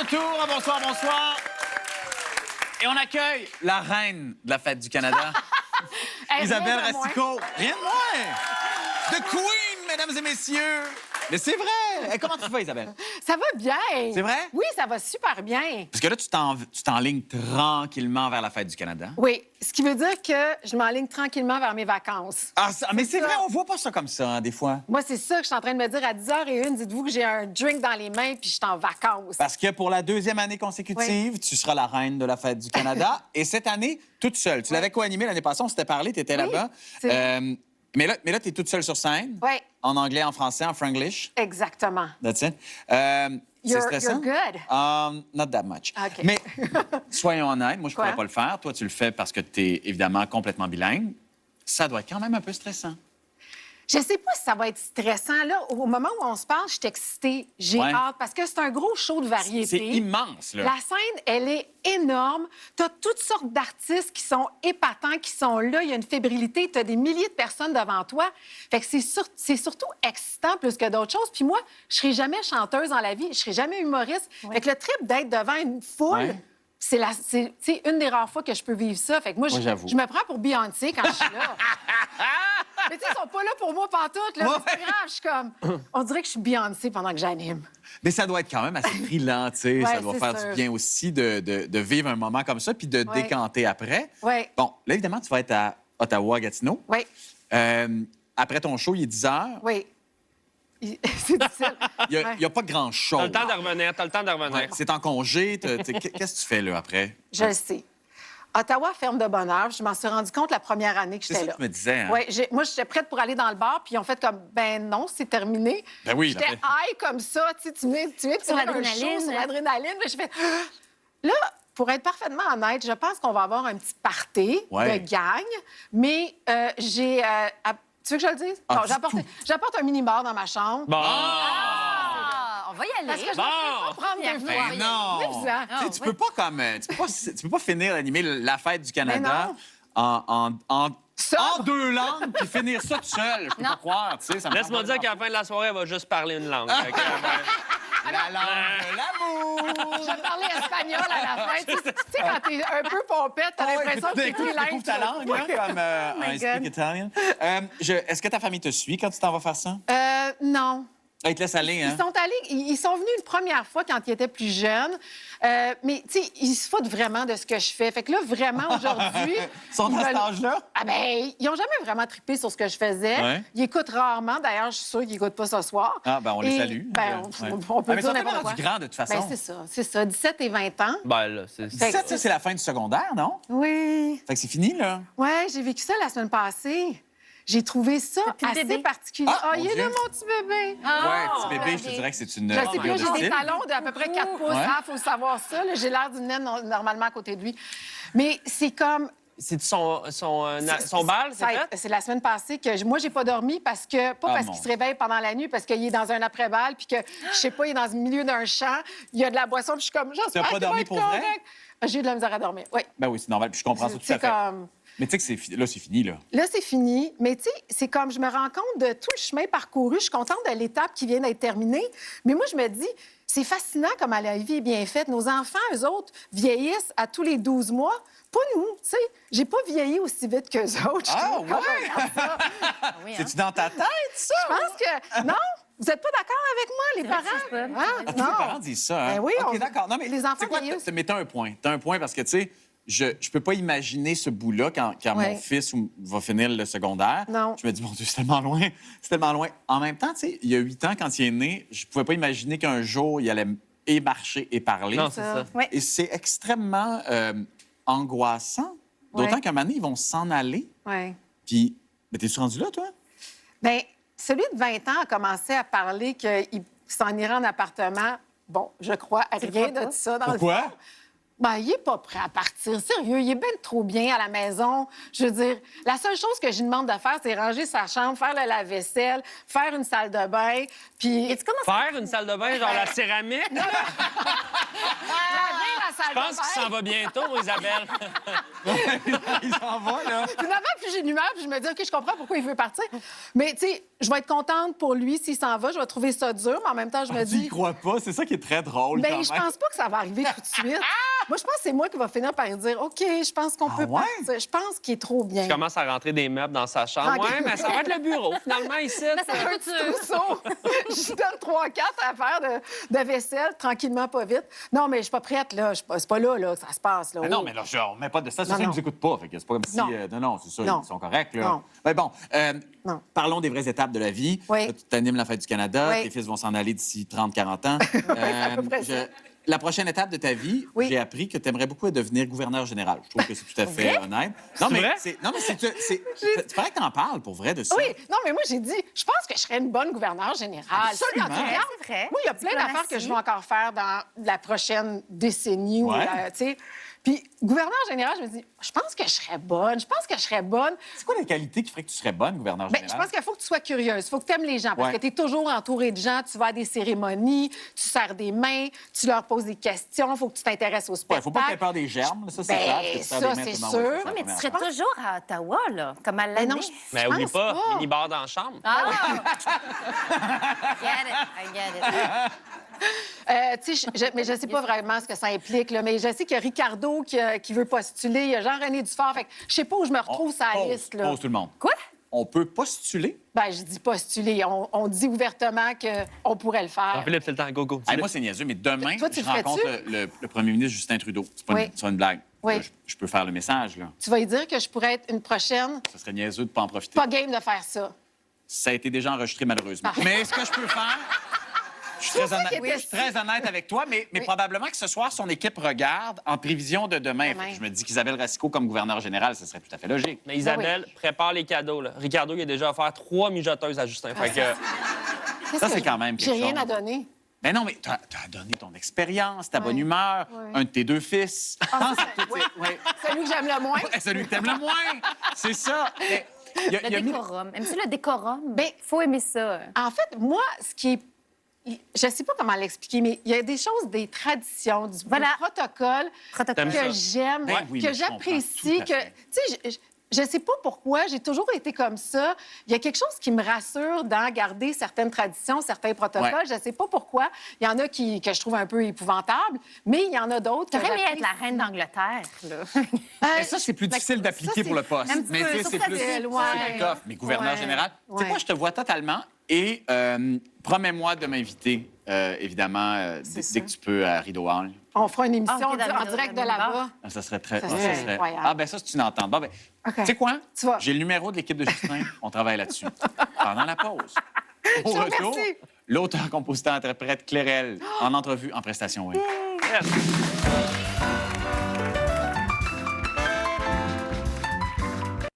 retour. Bonsoir, bonsoir. Et on accueille la reine de la fête du Canada, Isabelle Racicot. Rien de moins. The Queen, mesdames et messieurs. Mais c'est vrai. Et comment tu vas, Isabelle? Ça va bien. C'est vrai? Oui, ça va super bien. Parce que là, tu t'enlignes tranquillement vers la fête du Canada. Oui, ce qui veut dire que je m'enligne tranquillement vers mes vacances. Ah, mais c'est ça. vrai, on voit pas ça comme ça, hein, des fois. Moi, c'est ça que je suis en train de me dire à 10h01. Dites-vous que j'ai un drink dans les mains puis je suis en vacances. Parce que pour la deuxième année consécutive, tu seras la reine de la fête du Canada. Et cette année, toute seule. Tu l'avais co-animée l'année passée, on s'était parlé, tu étais là-bas. Mais là, tu es toute seule sur scène. Oui. En anglais, en français, en franglish. Exactement. That's it. C'est stressant? You're good. Not that much. OK. Mais soyons honnêtes, moi, je ne Quoi? pourrais pas le faire. Toi, tu le fais parce que tu es évidemment complètement bilingue. Ça doit être quand même un peu stressant. Je sais pas si ça va être stressant. Là, au moment où on se parle, je suis excitée. J'ai hâte parce que c'est un gros show de variété. C'est immense, là. La scène, elle est énorme. Tu as toutes sortes d'artistes qui sont épatants, qui sont là. Il y a une fébrilité. Tu as des milliers de personnes devant toi. Fait que c'est surtout excitant plus que d'autres choses. Puis moi, je serai jamais chanteuse dans la vie. Je serai jamais humoriste. Fait que le trip d'être devant une foule... C'est une des rares fois que je peux vivre ça. Fait que moi, je me prends pour Beyoncé quand je suis là. Mais tu sais, ils sont pas là pour moi pantoute. Là. C'est pas grave, je suis comme... On dirait que je suis Beyoncé pendant que j'anime. Mais ça doit être quand même assez thrillant, tu sais. Ça doit faire sûr. du bien aussi de vivre un moment comme ça puis de décanter après. Oui. Bon, là, évidemment, tu vas être à Ottawa-Gatineau. Oui. Après ton show, il est 10 h. Oui. C'est difficile. Il n'y a pas grand-chose. T'as le temps de revenir, Ouais, c'est en congé. Qu'est-ce que tu fais, là, après? Je le sais. Ottawa ferme de bonne heure. Je m'en suis rendu compte la première année que C'est j'étais ça là. que tu me disais, hein? Oui, moi, j'étais prête pour aller dans le bar, puis ils ont fait comme, ben non, c'est terminé. Ben oui, J'étais après. high comme ça, tu mets Sur l'adrénaline. sur l'adrénaline. Puis je fais... Là, pour être parfaitement honnête, je pense qu'on va avoir un petit party de gang, mais j'ai... tu veux que je le dise? Ah, Bon, j'apporte un mini-bar dans ma chambre. Bon. Ah, on va y aller. Parce que je ne peux pas prendre deux fois. Ben non! Évident. Tu sais, tu peux pas comme... Tu peux pas finir d'animer la fête du Canada en Sobre. 2 langues puis finir ça tout seul. Je peux pas croire, tu sais. ça me Laisse-moi prend dire pas qu'à la fin de la soirée, elle va juste parler une langue. Fait que, la langue de l'amour! Je parlais espagnol à la fin. Tu sais, quand t'es un peu pompette, t'as l'impression que t'es découvres ta langue, hein, comme my I speak God. Italian. Est-ce que ta famille te suit quand tu t'en vas faire ça? Non. Ils te laissent aller, hein? Ils sont venus une première fois quand ils étaient plus jeunes. Mais, tu sais, ils se foutent vraiment de ce que je fais. Fait que là, vraiment, aujourd'hui... Ils sont à cet âge-là? Ah ben, ils n'ont jamais vraiment trippé sur ce que je faisais. Ouais. Ils écoutent rarement. D'ailleurs, je suis sûre qu'ils n'écoutent pas ce soir. Ah, ben on les Et, salue. Ben, Ouais. on peut mais dire ils sont n'importe quoi. rendus grands, de toute façon. Ben, c'est ça. 17 et 20 ans. ben là, c'est... Fait que- Ça, c'est la fin du secondaire, non? Oui. Fait que c'est fini, là. Ouais, j'ai vécu ça la semaine passée. J'ai trouvé ça Depuis le assez bébé. particulier. Ah, il mon est là, Dieu. mon petit bébé. Ouais, petit bébé, je te dirais que c'est une Je sais figure pas, de j'ai des style. talons d'à peu près 4 pouces. Ouais. Il faut savoir ça. là. J'ai l'air d'une naine normalement à côté de lui. Mais c'est comme... C'est son bal, c'est fait? C'est la semaine passée que moi, j'ai pas dormi parce que... Pas parce mon qu'il se réveille pendant la nuit, parce qu'il est dans un après-balle, puis que, je sais pas, il est dans le milieu d'un champ, il y a de la boisson, puis je suis comme... J'espère pas qu'il va dormi être pour vrai? correct. J'ai eu de la misère à dormir, oui. Ben oui, c'est normal, puis je comprends ça tout à C'est fait. comme... Mais tu sais que c'est fini, là. Là, c'est fini. Mais tu sais, c'est comme je me rends compte de tout le chemin parcouru. Je suis contente de l'étape qui vient d'être terminée. Mais moi, je me dis, c'est fascinant comme la vie est bien faite. Nos enfants, eux autres, vieillissent à tous les 12 mois. Pas nous, tu sais. J'ai pas vieilli aussi vite qu'eux autres. je Ah, trouve. Quand je ouais? regarde ça. Oui, hein? C'est-tu dans ta tête, ça? Je pense que... Non? Vous n'êtes pas d'accord avec moi, les parents? Hein? Tous les parents disent ça, hein? Ben oui, OK, d'accord. Non, mais les enfants c'est quoi, vieillissent. mais t'as un point. T'as un point parce que, tu sais, je peux pas imaginer ce bout-là quand mon fils va finir le secondaire. Non. Je me dis, mon Dieu, c'est tellement loin. C'est tellement loin. En même temps, tu sais, il y a 8 ans, quand il est né, je pouvais pas imaginer qu'un jour, il allait et marcher et parler. Non, c'est ça. Ouais. Et c'est extrêmement angoissant. D'autant Ouais. qu'à un moment donné, ils vont s'en aller. Oui. Puis, mais t'es-tu rendu là, toi? Bien, celui de 20 ans a commencé à parler qu'il s'en irait en appartement. Bon, je crois à rien de ça dans le Pourquoi? fond. Ben, il est pas prêt à partir. Sérieux, il est bien trop bien à la maison. Je veux dire, la seule chose que je lui demande de faire, c'est ranger sa chambre, faire le lave-vaisselle, faire une salle de bain, puis... Et tu commences Faire une salle de bain, genre la céramique? laver la salle pense qu'il s'en va bientôt, moi, Isabelle. Il s'en va, là. Finalement, plus j'ai l'humeur, puis je me dis, OK, je comprends pourquoi il veut partir. Mais, tu sais, je vais être contente pour lui s'il s'en va. Je vais trouver ça dur, mais en même temps, je me Tu y dis... crois pas? C'est ça qui est très drôle, Ben, quand je même. pense pas que ça va arriver tout de suite. Moi, je pense que c'est moi qui va finir par dire, OK, je pense qu'on peut ouais? partir. Je pense qu'il est trop bien. Je commence à rentrer des meubles dans sa chambre. Tranquille. Ouais, mais ça va être le bureau, finalement, ici. Mais ça va Un être petit dur. trousseau. Je donne 3-4 affaires de vaisselle, tranquillement, pas vite. Non, mais je suis pas prête, là. C'est pas là, que ça se passe, là. Mais non, mais là, on met pas de ça. C'est Non, ça, ils non. nous écoutent pas. Fait que c'est pas comme si... Non. non, c'est ça, Non. ils sont corrects, là. Non. Mais bon, Non. parlons des vraies étapes de la vie. Oui. Là, tu t'animes la Fête du Canada. Oui. Tes fils vont s'en aller d'ici 30-40 ans. à peu près ça. La prochaine étape de ta vie, Oui. j'ai appris que tu aimerais beaucoup devenir gouverneur général. Je trouve que c'est tout à fait honnête. Non, mais vrai? c'est vrai que t'en parles, pour vrai, de ça. Oui, non, mais moi, j'ai dit, je pense que je serais une bonne gouverneure générale. Absolument. Tu sais, quand tu regardes, C'est vrai. Moi, il y a plein Diplomatie. d'affaires que je vais encore faire dans la prochaine décennie. ou, Ouais. tu sais. Puis, gouverneur général, je me dis, je pense que je serais bonne. Je pense que je serais bonne. C'est quoi la qualité qui ferait que tu serais bonne gouverneur Bien, général? je pense qu'il faut que tu sois curieuse. Il faut que tu aimes les gens. Parce Ouais. que tu es toujours entouré de gens. Tu vas à des cérémonies, tu serres des mains, tu leur poses des questions. Il faut que tu t'intéresses au Il spectacle. faut pas que tu aies peur des germes. Ça, c'est Ben, clair, que tu ça, perds des mains, c'est tout le monde, sûr. ouais, ça, Oui, c'est mais la tu première serais affaire. toujours à Ottawa, là, comme à Ben l'année. non, Mais oublie pense pas, pas. mini-bar dans la chambre. Ah! I get it. Tu sais, mais je sais pas vraiment ce que ça implique, là, mais je sais qu'il y a Ricardo qui veut postuler, il y a Jean-René Dufort. Fait que je sais pas où je me retrouve sur la Pause, liste. Là. pause tout le monde. Quoi? On peut postuler. Ben, je dis postuler. On dit ouvertement qu'on pourrait le faire. Jean-Philippe, c'est le temps. Go, go. Hey, moi, c'est niaiseux, mais demain, Toi, tu je le ferais-tu? rencontre le premier ministre Justin Trudeau. C'est pas, Oui. c'est pas une blague. Oui. Là, je peux faire le message, là. Tu vas lui dire que je pourrais être une prochaine, Ça serait niaiseux de pas en profiter. pas game de faire ça. Ça a été déjà enregistré, malheureusement. Ah. Mais ce que je peux faire... Je suis très honnête, qu'il était je suis très honnête avec toi, mais probablement que ce soir, son équipe regarde en prévision de demain. Demain. Fait que je me dis qu'Isabelle Racicot, comme gouverneur général, ce serait tout à fait logique. Mais Isabelle, prépare les cadeaux. Là. Ricardo, il a déjà offert 3 mijoteuses à Justin. Fait que... Qu'est-ce Ça, que c'est quand même J'ai quelque rien chose. à donner. Ben non, mais tu as donné ton expérience, ta Ouais. bonne humeur, Ouais. un de tes 2 fils. Ah, Tout oui. est- ouais. Celui que j'aime le moins. Ouais, celui que t'aimes le moins. C'est ça. Mais il Le a mis- décorum. Aimes-tu le décorum? Ben, faut aimer ça. En fait, moi, ce qui est. Je sais pas comment l'expliquer, mais il y a des choses, des traditions, du Voilà. protocole Protocole. T'aimes que ça? j'aime, Ben oui, que mais je comprends j'apprécie, tout à que. fait. Tu sais, je sais pas pourquoi, j'ai toujours été comme ça. Il y a quelque chose qui me rassure dans garder certaines traditions, certains protocoles. Ouais. Je sais pas pourquoi. Il y en a que je trouve un peu épouvantables, mais il y en a d'autres que T'aurais aimé être la j'apprécie. reine d'Angleterre, là. Mais ça, c'est plus difficile d'appliquer ça, pour le poste. un petit Mais peu, tu sais, ça, c'est ça plus fait loin. c'est tough. Mais gouverneur Ouais. général, tu sais Ouais. quoi, je te vois totalement. Et promets-moi de m'inviter, évidemment, dès ça. que tu peux, à Rideau Hall. On fera une émission Ah, ok, dans en le- direct de dans le là-bas. Ah, ça serait très... Ça ah, serait incroyable. Ah, ben ça, c'est une entente. Bon, ben, OK. tu sais quoi? Tu vas. J'ai le numéro de l'équipe de Justin. On travaille là-dessus. Pendant la pause. Au Je te retour, remercie. l'auteur, compositeur, interprète Clairel, en entrevue, en prestation. Oui. Yes.